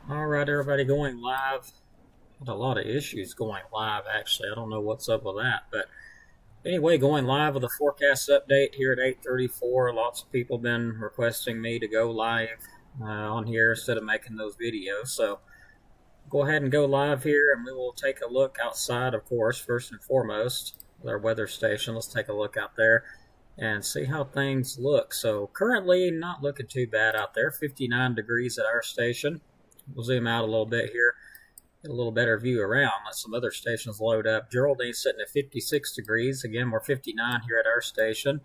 All right, everybody going live. Had a lot of issues going live, actually. I don't know what's up with that. But anyway, going live with a forecast update here at 8:34. Lots of people been requesting me to go live on here instead of making those videos. So go ahead and go live here, and we will take a look outside, of course, first and foremost, with our weather station. Let's take a look out there and see how things look. So currently not looking too bad out there. 59 degrees at our station. We'll zoom out a little bit here, get a little better view around. Let some other stations load up. Geraldine's sitting at 56 degrees. Again, we're 59 here at our station.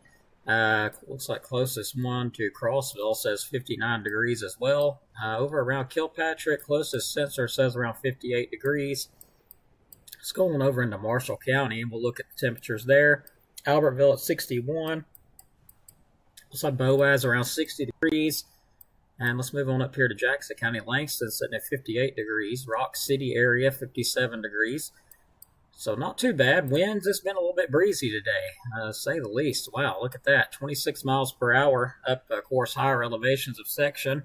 Looks like closest one to Crossville says 59 degrees as well. Over around Kilpatrick, closest sensor says around 58 degrees. Let's go on over into Marshall County and we'll look at the temperatures there. Albertville at 61. Looks like Boaz around 60 degrees. And let's move on up here to Jackson County. Langston sitting at 58 degrees. Rock City area, 57 degrees. So not too bad. Winds, it's been a little bit breezy today, to say the least. Wow, look at that. 26 miles per hour up, of course, higher elevations of section.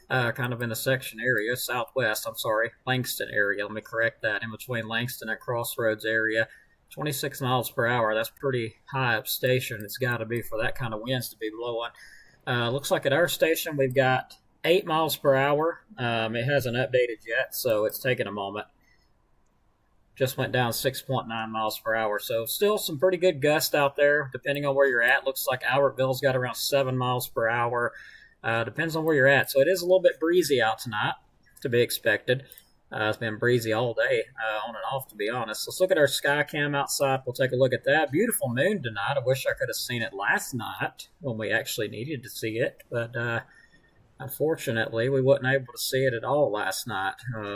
Kind of in the section area. Southwest, I'm sorry. Langston area. Let me correct that. In between Langston and Crossroads area. 26 miles per hour. That's pretty high up station. It's got to be for that kind of winds to be blowing. Looks like at our station we've got 8 miles per hour. It hasn't updated yet, so it's taking a moment. Just went down 6.9 miles per hour. So still some pretty good gust out there, depending on where you're at. Looks like Albertville's got around 7 miles per hour. Depends on where you're at. So it is a little bit breezy out tonight, to be expected. It's been breezy all day, on and off, to be honest. Let's look at our sky cam outside. We'll take a look at that. Beautiful moon tonight. I wish I could have seen it last night when we actually needed to see it. But unfortunately, we wasn't able to see it at all last night.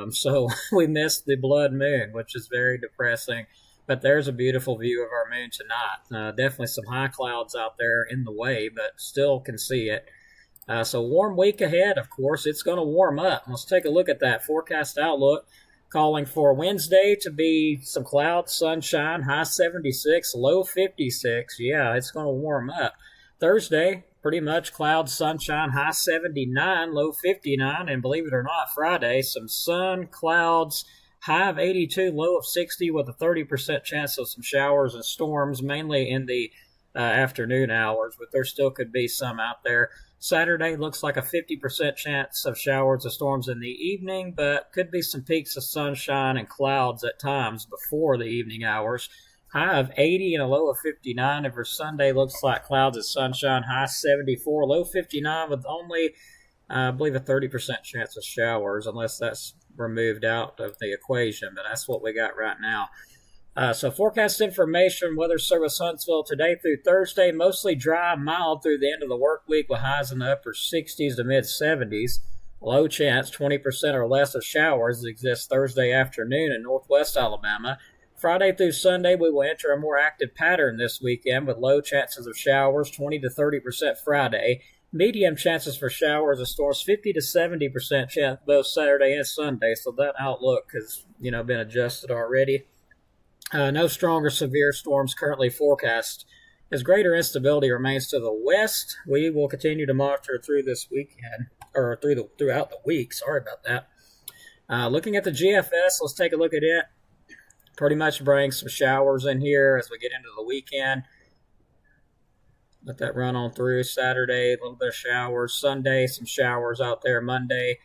So we missed the blood moon, which is very depressing. But there's a beautiful view of our moon tonight. Definitely some high clouds out there in the way, but still can see it. So warm week ahead, of course. It's going to warm up. Let's take a look at that forecast outlook. Calling for Wednesday to be some clouds, sunshine, high 76, low 56. Yeah, it's going to warm up. Thursday, pretty much clouds, sunshine, high 79, low 59. And believe it or not, Friday, some sun, clouds, high of 82, low of 60 with a 30% chance of some showers and storms, mainly in the afternoon hours, but there still could be some out there. Saturday looks like a 50% chance of showers or storms in the evening, but could be some peaks of sunshine and clouds at times before the evening hours. High of 80 and a low of 59. And for Sunday, looks like clouds and sunshine, high 74, low 59 with only, I believe, a 30% chance of showers, unless that's removed out of the equation, but that's what we got right now. So forecast information, Weather Service Huntsville today through Thursday, mostly dry, mild through the end of the work week with highs in the upper 60s to mid 70s. Low chance, 20% or less of showers exist Thursday afternoon in northwest Alabama. Friday through Sunday, we will enter a more active pattern this weekend with low chances of showers, 20 to 30% Friday. Medium chances for showers and storms, 50 to 70% chance both Saturday and Sunday. So that outlook has, been adjusted already. No strong or severe storms currently forecast. As greater instability remains to the west, we will continue to monitor through this weekend, or throughout the week. Sorry about that. Looking at the GFS, let's take a look at it. Pretty much brings some showers in here as we get into the weekend. Let that run on through. Saturday, a little bit of showers. Sunday, some showers out there. Monday,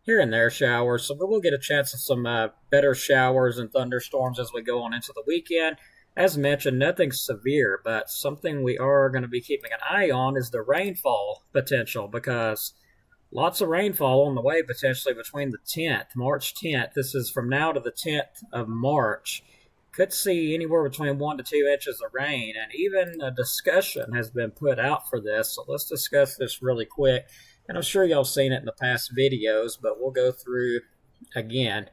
here and there showers. So we'll get a chance of some better showers and thunderstorms as we go on into the weekend. As mentioned, nothing severe, but something we are going to be keeping an eye on is the rainfall potential, because lots of rainfall on the way potentially between the 10th, March 10th. This is from now to the 10th of March. Could see anywhere between 1 to 2 inches of rain, and even a discussion has been put out for this. So let's discuss this really quick. And I'm sure y'all seen it in the past videos, but we'll go through again.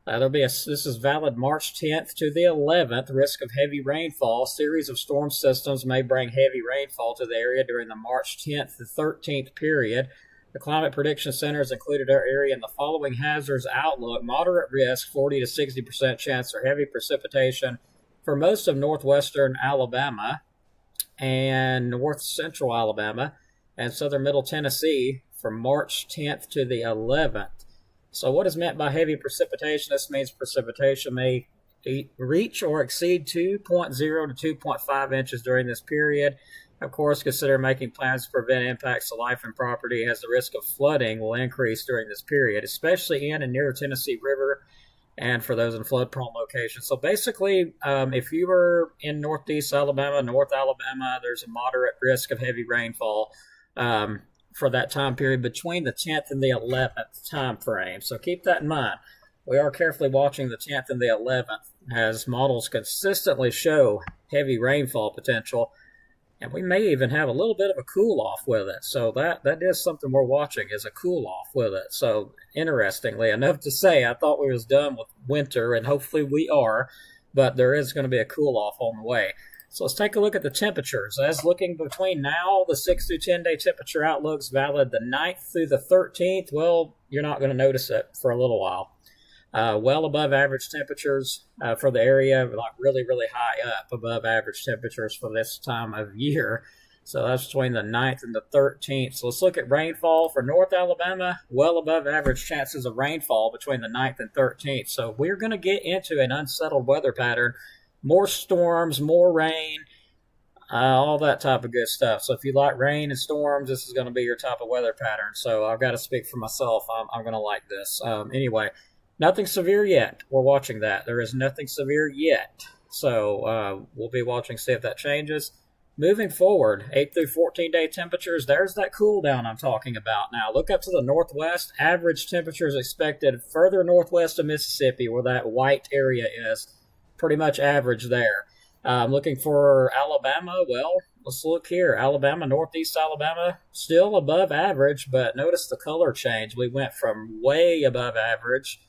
This is valid March 10th to the 11th. Risk of heavy rainfall. Series of storm systems may bring heavy rainfall to the area during the March 10th to 13th period. The Climate Prediction Center has included our area in the following hazards outlook. Moderate risk, 40 to 60% chance for heavy precipitation for most of northwestern Alabama and north central Alabama and southern middle Tennessee from March 10th to the 11th. So what is meant by heavy precipitation? This means precipitation may reach or exceed 2.0 to 2.5 inches during this period. Of course, consider making plans to prevent impacts to life and property, as the risk of flooding will increase during this period, especially in and near Tennessee River and for those in flood-prone locations. So basically, if you were in northeast Alabama, North Alabama, there's a moderate risk of heavy rainfall for that time period between the 10th and the 11th time frame. So keep that in mind. We are carefully watching the 10th and the 11th, as models consistently show heavy rainfall potential, and we may even have a little bit of a cool-off with it. So that is something we're watching, is a cool-off with it. So interestingly enough to say, I thought we was done with winter, and hopefully we are, but there is going to be a cool-off on the way. So let's take a look at the temperatures. As looking between now, the 6 through 10-day temperature outlook's valid the 9th through the 13th. Well, you're not going to notice it for a little while. Well above average temperatures for the area, like really, really high up above average temperatures for this time of year. So that's between the 9th and the 13th. So let's look at rainfall for North Alabama. Well above average chances of rainfall between the 9th and 13th. So we're going to get into an unsettled weather pattern. More storms, more rain, all that type of good stuff. So if you like rain and storms, this is going to be your type of weather pattern. So I've got to speak for myself. I'm going to like this. Anyway. Nothing severe yet. We're watching that. There is nothing severe yet. So we'll be watching, see if that changes. Moving forward, 8 through 14-day temperatures, there's that cool down I'm talking about. Now, look up to the northwest. Average temperatures expected further northwest of Mississippi, where that white area is. Pretty much average there. Looking for Alabama, well, let's look here. Alabama, northeast Alabama, still above average, but notice the color change. We went from way above average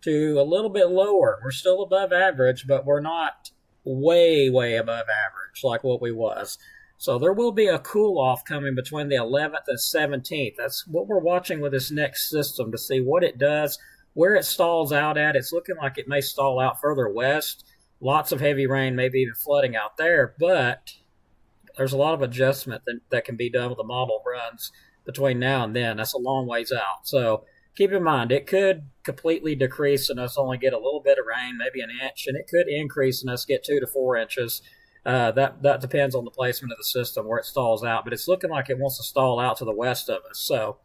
to a little bit lower. We're still above average, but we're not way, way above average like what we was. So there will be a cool-off coming between the 11th and 17th. That's what we're watching with this next system to see what it does, where it stalls out at. It's looking like it may stall out further west. Lots of heavy rain, maybe even flooding out there, but there's a lot of adjustment that can be done with the model runs between now and then. That's a long ways out. So keep in mind, it could completely decrease and us only get a little bit of rain, maybe an inch, and it could increase and us get 2 to 4 inches. That depends on the placement of the system, where it stalls out, but it's looking like it wants to stall out to the west of us. So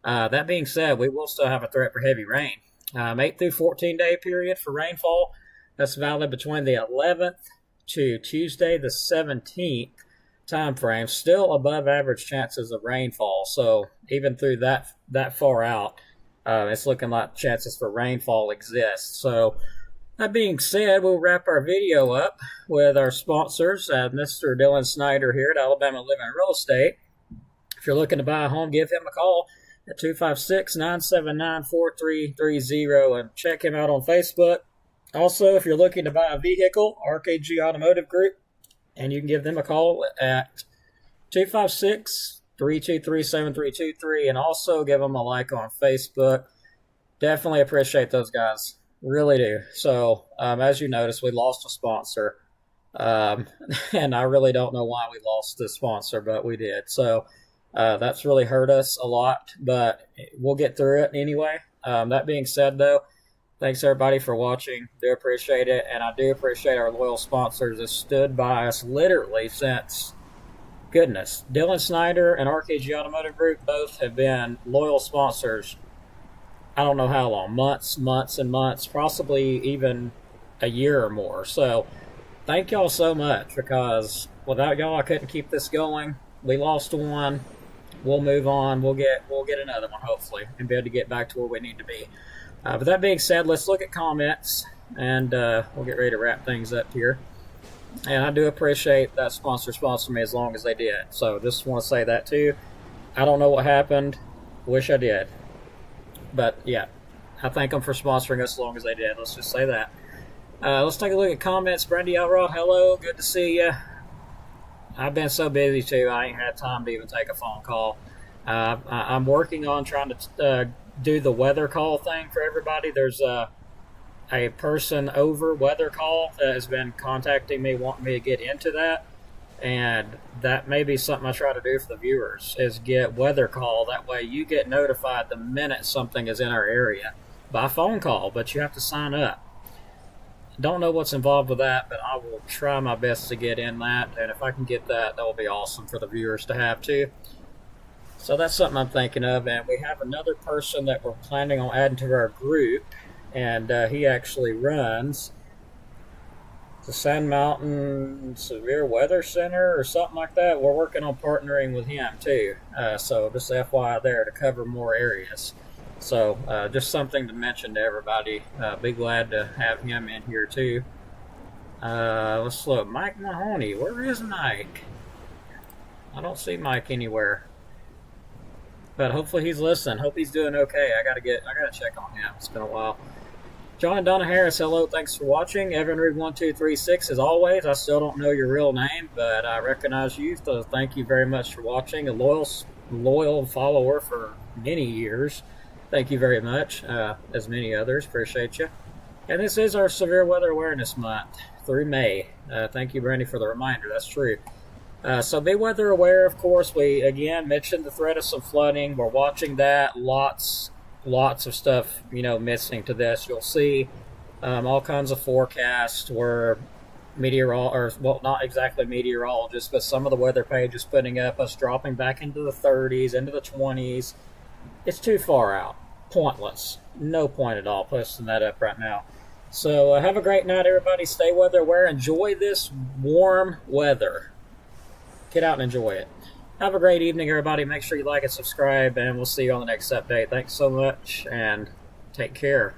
that being said, we will still have a threat for heavy rain. 8 through 14-day period for rainfall, that's valid between the 11th to Tuesday the 17th time frame. Still above average chances of rainfall, so even through that far out, it's looking like chances for rainfall exist. So that being said, we'll wrap our video up with our sponsors, Mr. Dylan Snyder here at Alabama Living Real Estate. If you're looking to buy a home, give him a call at 256-979-4330 and check him out on Facebook. Also, if you're looking to buy a vehicle, RKG Automotive Group, and you can give them a call at 256-323-7323, and also give them a like on Facebook. Definitely appreciate those guys. Really do. So, as you notice, we lost a sponsor. And I really don't know why we lost this sponsor, but we did. So, that's really hurt us a lot, but we'll get through it anyway. That being said, though, thanks everybody for watching. Do appreciate it, and I do appreciate our loyal sponsors that stood by us literally since, goodness, Dylan Snyder and RKG Automotive Group both have been loyal sponsors. I don't know how long, months and months, possibly even a year or more. So thank y'all so much, because without y'all I couldn't keep this going. We lost one. We'll move on. We'll get another one hopefully and be able to get back to where we need to be. But that being said, let's look at comments, and we'll get ready to wrap things up here. And I do appreciate that sponsor me as long as they did. So just want to say that too. I don't know what happened. Wish I did. But yeah, I thank them for sponsoring us as long as they did. Let's just say that. Let's take a look at comments. Brandy Elrod, hello. Good to see you. I've been so busy too. I ain't had time to even take a phone call. I'm working on trying to do the weather call thing for everybody. There's a person over weather call that has been contacting me, wanting me to get into that, and that may be something I try to do for the viewers, is get weather call. That way you get notified the minute something is in our area. by phone call, but you have to sign up. Don't know what's involved with that, but I will try my best to get in that, and if I can get that, that will be awesome for the viewers to have too. So that's something I'm thinking of, and we have another person that we're planning on adding to our group, and he actually runs the Sand Mountain Severe Weather Center or something like that. We're working on partnering with him too, so just FYI there to cover more areas. So just something to mention to everybody. Be glad to have him in here too. Let's look. Mike Mahoney. Where is Mike? I don't see Mike anywhere. But hopefully he's listening. Hope he's doing okay. I gotta check on him. It's been a while. John and Donna Harris, hello, thanks for watching. Evan Reed 1236, as always. I still don't know your real name, but I recognize you, so thank you very much for watching. A loyal follower for many years. Thank you very much, as many others. Appreciate you. And this is our Severe Weather Awareness Month through May. Thank you, Brandy, for the reminder. That's true. So be weather aware, of course. We, again, mentioned the threat of some flooding. We're watching that. Lots of stuff, missing to this. You'll see all kinds of forecasts where not exactly meteorologists, but some of the weather pages putting up us dropping back into the 30s, into the 20s. It's too far out. Pointless. No point at all posting that up right now. So have a great night, everybody. Stay weather aware. Enjoy this warm weather. Get out and enjoy it. Have a great evening, everybody. Make sure you like and subscribe, and we'll see you on the next update. Thanks so much, and take care.